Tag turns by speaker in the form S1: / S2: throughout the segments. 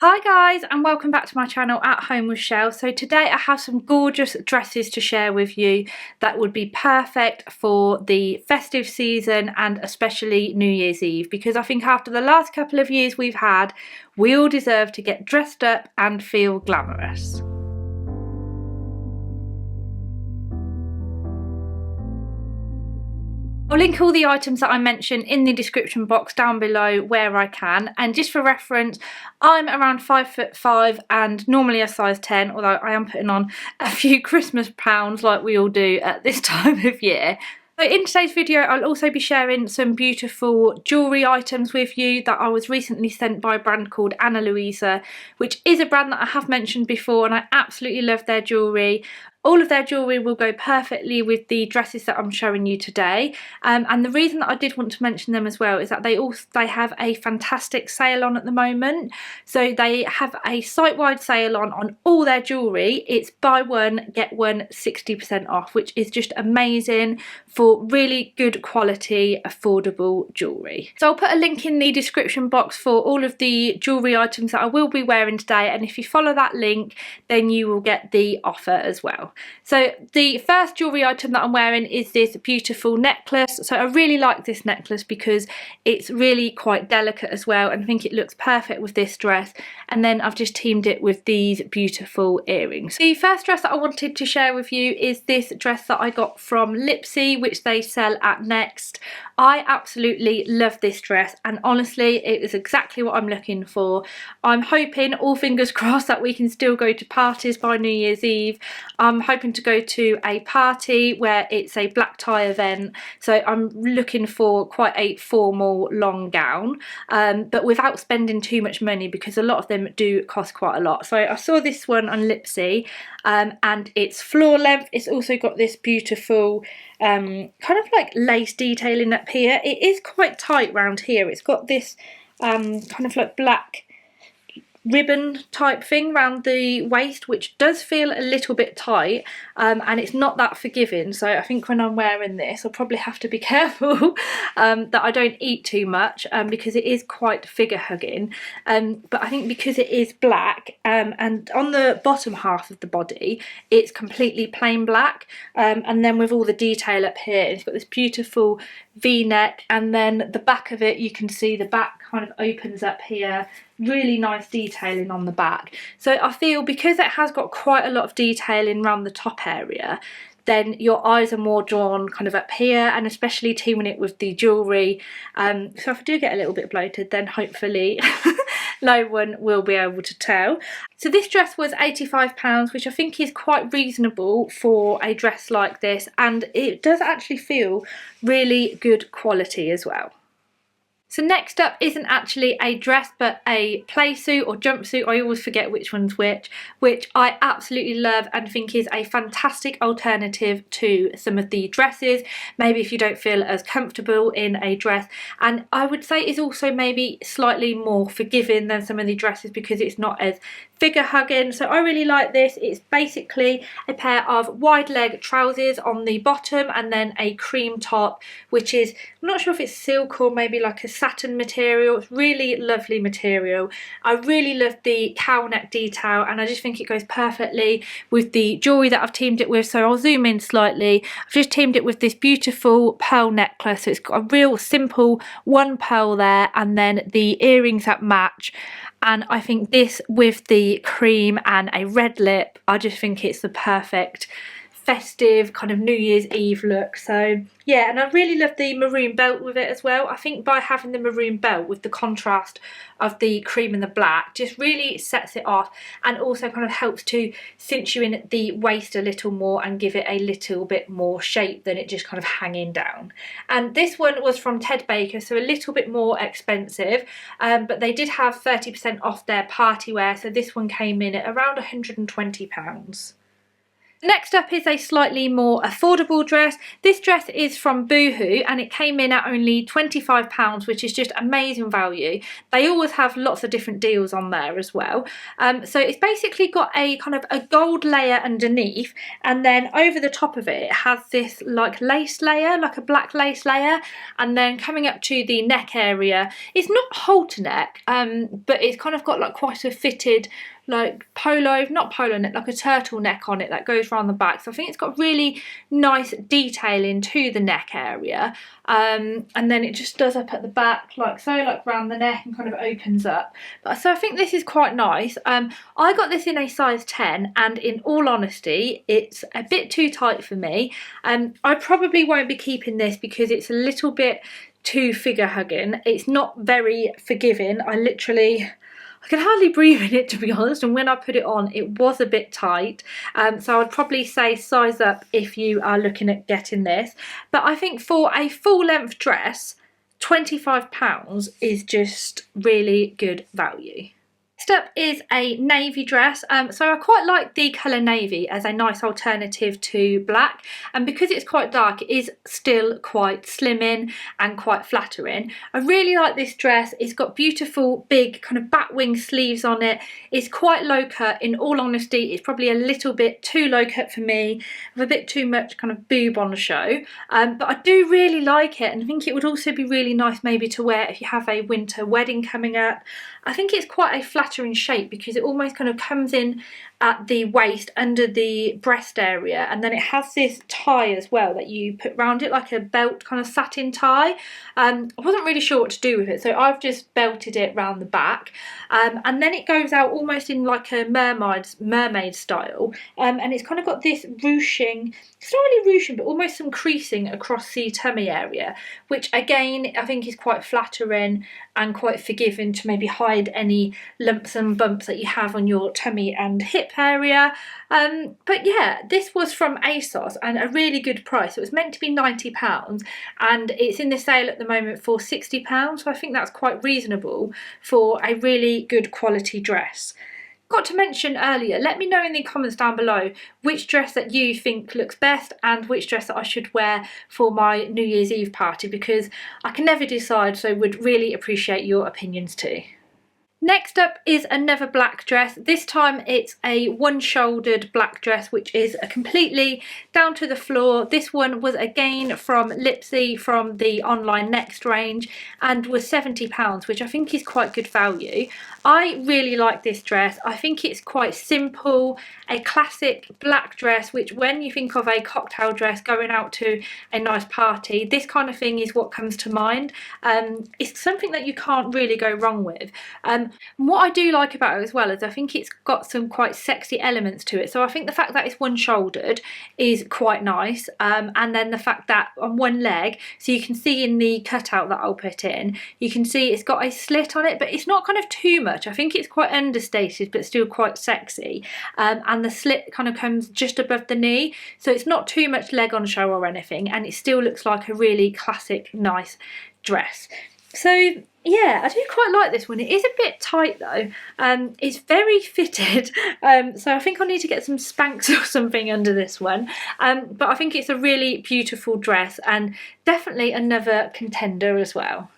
S1: Hi guys, and welcome back to my channel At Home with Chelle. So today I have some gorgeous dresses to share with you that would be perfect for the festive season and especially New Year's Eve, because I think after the last couple of years we've had, we all deserve to get dressed up and feel glamorous. I'll link all the items that I mentioned in the description box down below where I can, and just for reference, I'm around 5'5" and normally a size 10, although I am putting on a few Christmas pounds like we all do at this time of year. So in today's video I'll also be sharing some beautiful jewellery items with you that I was recently sent by a brand called Ana Luisa, which is a brand that I have mentioned before and I absolutely love their jewellery. All of their jewellery will go perfectly with the dresses that I'm showing you today, and the reason that I did want to mention them as well is that they have a fantastic sale on at the moment. So they have a site-wide sale on all their jewellery. It's buy one get one 60% off, which is just amazing for really good quality affordable jewellery. So I'll put a link in the description box for all of the jewellery items that I will be wearing today, and if you follow that link then you will get the offer as well. So the first jewellery item that I'm wearing is this beautiful necklace. So I really like this necklace because it's really quite delicate as well, and I think it looks perfect with this dress, and then I've just teamed it with these beautiful earrings. The first dress that I wanted to share with you is this dress that I got from Lipsy, which they sell at Next. I absolutely love this dress, and honestly it is exactly what I'm looking for. I'm hoping, all fingers crossed, that we can still go to parties by New Year's Eve. I'm hoping to go to a party where it's a black tie event, so I'm looking for quite a formal long gown, but without spending too much money because a lot of them do cost quite a lot. So I saw this one on Lipsy, and it's floor length. It's also got this beautiful kind of like lace detailing up here. It is quite tight round here. It's got this kind of like black ribbon type thing around the waist, which does feel a little bit tight, and it's not that forgiving. So I think when I'm wearing this I'll probably have to be careful that I don't eat too much, because it is quite figure hugging, but I think because it is black, and on the bottom half of the body it's completely plain black, and then with all the detail up here it's got this beautiful V-neck, and then the back of it, you can see the back kind of opens up here. Really nice detailing on the back. So I feel because it has got quite a lot of detailing around the top area, then your eyes are more drawn kind of up here, and especially teaming it with the jewellery. So if I do get a little bit bloated, then hopefully no one will be able to tell. So this dress was £85, which I think is quite reasonable for a dress like this, and it does actually feel really good quality as well. So next up isn't actually a dress but a playsuit or jumpsuit, I always forget which one's which I absolutely love and think is a fantastic alternative to some of the dresses, maybe if you don't feel as comfortable in a dress, and I would say is also maybe slightly more forgiving than some of the dresses because it's not as figure hugging. So I really like this. It's basically a pair of wide leg trousers on the bottom and then a cream top, which is, I'm not sure if it's silk or maybe like a satin material. It's really lovely material. I really love the cowl neck detail, and I just think it goes perfectly with the jewellery that I've teamed it with. So I'll zoom in slightly. I've just teamed it with this beautiful pearl necklace, so it's got a real simple one pearl there and then the earrings that match. And I think this with the cream and a red lip, I just think it's the perfect festive kind of New Year's Eve look. So yeah, and I really love the maroon belt with it as well. I think by having the maroon belt with the contrast of the cream and the black just really sets it off, and also kind of helps to cinch you in at the waist a little more and give it a little bit more shape than it just kind of hanging down. And this one was from Ted Baker, so a little bit more expensive, but they did have 30% off their party wear, so this one came in at around £120. Next up is a slightly more affordable dress. This dress is from Boohoo and it came in at only £25, which is just amazing value. They always have lots of different deals on there as well. So it's basically got a kind of a gold layer underneath, and then over the top of it has this like lace layer, like a black lace layer, and then coming up to the neck area, it's not halter neck, but it's kind of got like quite a fitted like not polo neck, like a turtleneck on it that goes around the back. So I think it's got really nice detailing to the neck area, and then it just does up at the back like so, like around the neck, and kind of opens up. So I think this is quite nice. I got this in a size 10, and in all honesty it's a bit too tight for me. I probably won't be keeping this because it's a little bit too figure hugging. It's not very forgiving. I could hardly breathe in it, to be honest, and when I put it on it was a bit tight, so I would probably say size up if you are looking at getting this. But I think for a full length dress, £25 is just really good value. Next up is a navy dress. So I quite like the colour navy as a nice alternative to black, and because it's quite dark it is still quite slimming and quite flattering. I really like this dress. It's got beautiful big kind of bat wing sleeves on it. It's quite low cut. In all honesty, it's probably a little bit too low cut for me, with a bit too much kind of boob on the show, but I do really like it, and I think it would also be really nice maybe to wear if you have a winter wedding coming up. I think it's quite a flattering shape because it almost kind of comes in at the waist under the breast area, and then it has this tie as well that you put round it like a belt kind of satin tie. I wasn't really sure what to do with it, so I've just belted it round the back, and then it goes out almost in like a mermaid style, and it's kind of got this ruching, it's not really ruching but almost some creasing across the tummy area, which again I think is quite flattering and quite forgiving to maybe hide any lumps and bumps that you have on your tummy and hip area. But yeah, this was from ASOS and a really good price. It was meant to be £90 and it's in the sale at the moment for £60, so I think that's quite reasonable for a really good quality dress. Got to mention earlier, let me know in the comments down below which dress that you think looks best and which dress that I should wear for my New Year's Eve party, because I can never decide, so would really appreciate your opinions too. Next up is another black dress. This time it's a one-shouldered black dress which is a completely down to the floor. This one was again from Lipsy from the online Next range and was £70, which I think is quite good value. I really like this dress. I think it's quite simple, a classic black dress, which when you think of a cocktail dress going out to a nice party, this kind of thing is what comes to mind. It's something that you can't really go wrong with. What I do like about it as well is I think it's got some quite sexy elements to it. So I think the fact that it's one-shouldered is quite nice, and then the fact that on one leg, so you can see in the cutout that I'll put in, you can see it's got a slit on it, but it's not kind of too much. I think it's quite understated but still quite sexy, and the slit kind of comes just above the knee, so it's not too much leg on show or anything, and it still looks like a really classic nice dress. So yeah, I do quite like this one. It is a bit tight though. It's very fitted, so I think I need to get some Spanx or something under this one, but I think it's a really beautiful dress and definitely another contender as well.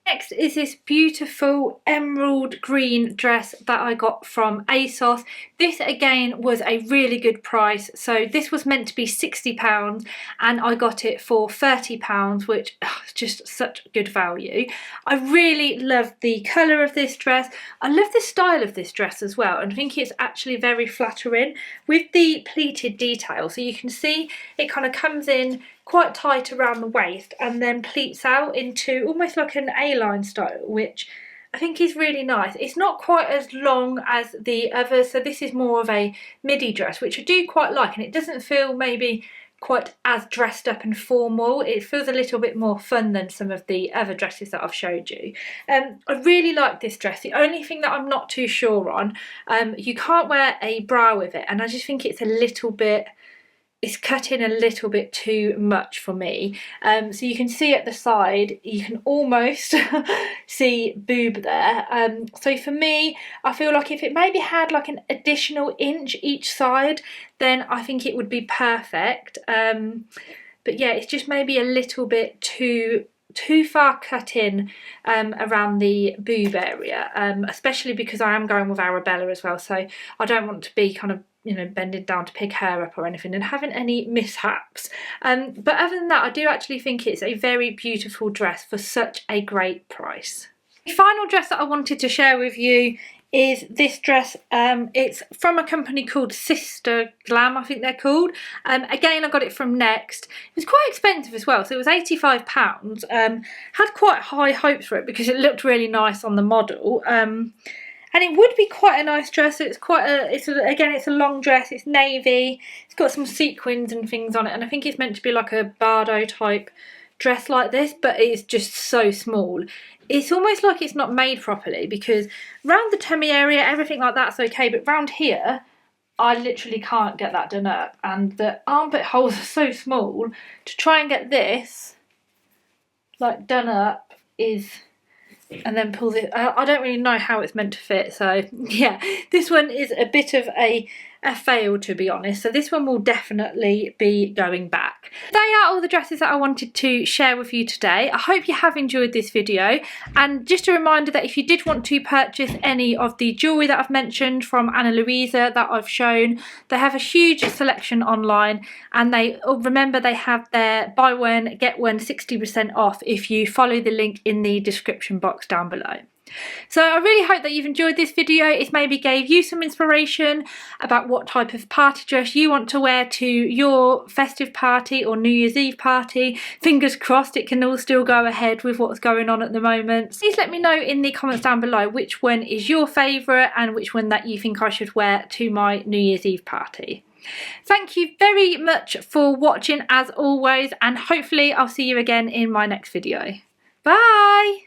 S1: Next is this beautiful emerald green dress that I got from ASOS. This again was a really good price. So this was meant to be £60 and I got it for £30, which is just such good value. I really love the colour of this dress. I love the style of this dress as well, and I think it's actually very flattering with the pleated detail. So you can see it kind of comes in quite tight around the waist and then pleats out into almost like an A-line style, which I think is really nice. It's not quite as long as the others, so this is more of a midi dress, which I do quite like, and it doesn't feel maybe quite as dressed up and formal. It feels a little bit more fun than some of the other dresses that I've showed you. I really like this dress. The only thing that I'm not too sure on, you can't wear a bra with it, and I just think it's it's cut in a little bit too much for me. So you can see at the side, you can almost see boob there. So for me, I feel like if it maybe had like an additional inch each side, then I think it would be perfect. But yeah, it's just maybe a little bit too far cut in around the boob area, especially because I am going with Arabella as well, so I don't want to be kind of, you know, bending down to pick her up or anything and having any mishaps. But other than that, I do actually think it's a very beautiful dress for such a great price. The final dress that I wanted to share with you is this dress. It's from a company called Glam, I think they're called. Again, I got it from Next. It was quite expensive as well, so it was £85. Had quite high hopes for it because it looked really nice on the model. And it would be quite a nice dress. It's a long dress. It's navy. It's got some sequins and things on it, and I think it's meant to be like a Bardo type dress like this, but it's just so small. It's almost like it's not made properly, because round the tummy area, everything like that's okay, but round here, I literally can't get that done up, and the armpit holes are so small. To try and get this like done up and then pull this, I don't really know how it's meant to fit. So yeah, this one is a bit of a fail, to be honest, so this one will definitely be going back. They are all the dresses that I wanted to share with you today. I hope you have enjoyed this video, and just a reminder that if you did want to purchase any of the jewellery that I've mentioned from Ana Luisa that I've shown, they have a huge selection online, and remember they have their buy one get one 60% off if you follow the link in the description box down below. So I really hope that you've enjoyed this video. It maybe gave you some inspiration about what type of party dress you want to wear to your festive party or New Year's Eve party. Fingers crossed it can all still go ahead with what's going on at the moment. Please let me know in the comments down below which one is your favourite and which one that you think I should wear to my New Year's Eve party. Thank you very much for watching as always, and hopefully I'll see you again in my next video. Bye!